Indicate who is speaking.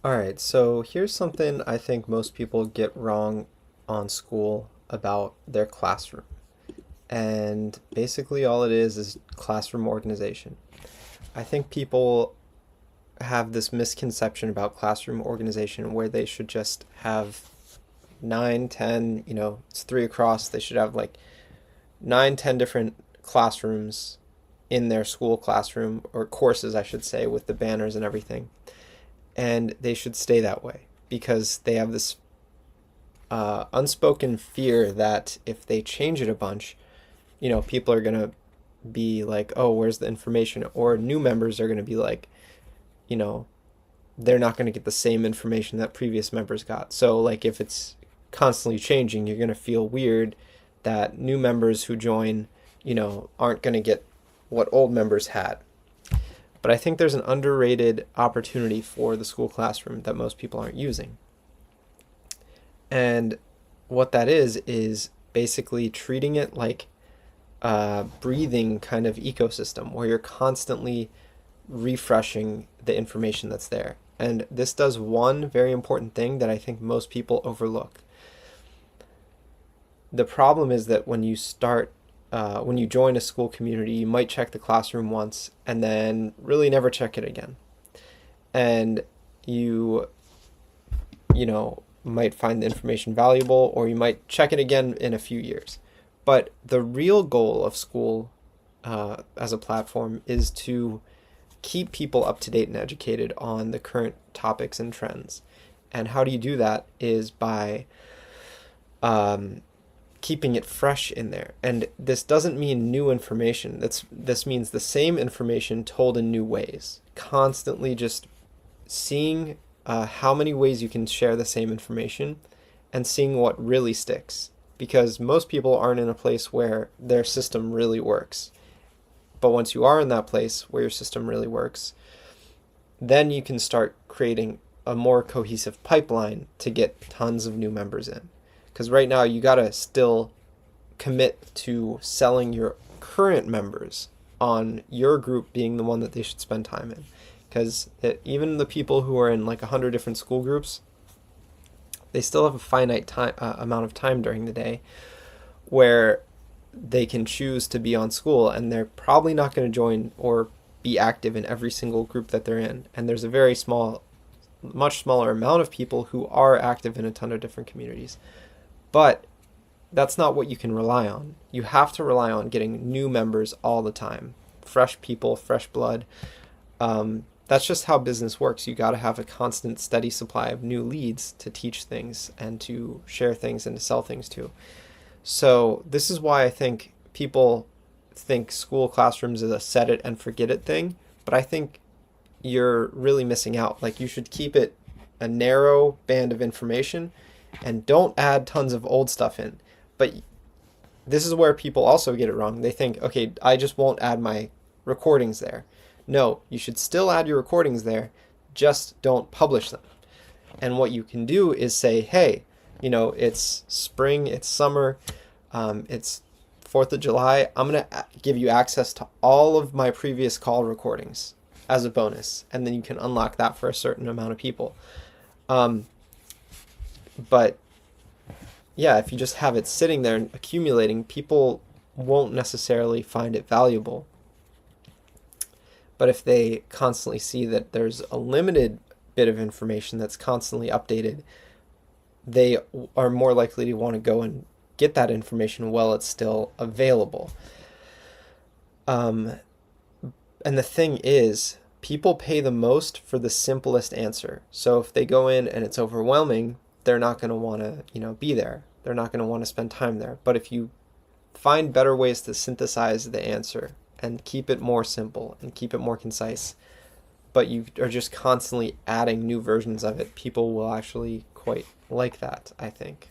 Speaker 1: All right, so here's something I think most people get wrong on Skool about their classroom. And basically, all it is classroom organization. I think people have this misconception about classroom organization where they should just have nine, 10, it's three across. They should have like nine, 10 different classrooms in their school classroom, or courses, I should say, with the banners and everything. And they should stay that way because they have this unspoken fear that if they change it a bunch, people are going to be like, oh, where's the information? Or new members are going to be like, you know, they're not going to get the same information that previous members got. So, like, if it's constantly changing, you're going to feel weird that new members who join, aren't going to get what old members had. But I think there's an underrated opportunity for the Skool classroom that most people aren't using. And what that is basically treating it like a breathing kind of ecosystem where you're constantly refreshing the information that's there. And this does one very important thing that I think most people overlook. The problem is that when you join a Skool community, you might check the classroom once and then really never check it again. And you might find the information valuable, or you might check it again in a few years. But the real goal of Skool as a platform is to keep people up to date and educated on the current topics and trends. And how do you do that is by keeping it fresh in there. And this doesn't mean new information. This means the same information told in new ways. Constantly just seeing how many ways you can share the same information and seeing what really sticks. Because most people aren't in a place where their system really works. But once you are in that place where your system really works, then you can start creating a more cohesive pipeline to get tons of new members in. Because right now you got to still commit to selling your current members on your group being the one that they should spend time in. Because even the people who are in like 100 different school groups, they still have a finite time amount of time during the day where they can choose to be on Skool, and they're probably not going to join or be active in every single group that they're in. And there's a very much smaller amount of people who are active in a ton of different communities. But that's not what you can rely on. You have to rely on getting new members all the time, fresh people, fresh blood. That's just how business works. You got to have a constant, steady supply of new leads to teach things and to share things and to sell things to. So this is why I think people think Skool classrooms is a set it and forget it thing. But I think you're really missing out. Like, you should keep it a narrow band of information and don't add tons of old stuff in. But this is where people also get it wrong. They think, okay, I just won't add my recordings there. No, you should still add your recordings there, just don't publish them. And what you can do is say, hey, it's spring, it's summer, it's 4th of July. I'm going to give you access to all of my previous call recordings as a bonus. And then you can unlock that for a certain amount of people. But yeah, if you just have it sitting there and accumulating, people won't necessarily find it valuable. But if they constantly see that there's a limited bit of information that's constantly updated, they are more likely to want to go and get that information while it's still available. And the thing is, people pay the most for the simplest answer. So if they go in and it's overwhelming, they're not going to want to, be there. They're not going to want to spend time there. But if you find better ways to synthesize the answer and keep it more simple and keep it more concise, but you are just constantly adding new versions of it, people will actually quite like that, I think.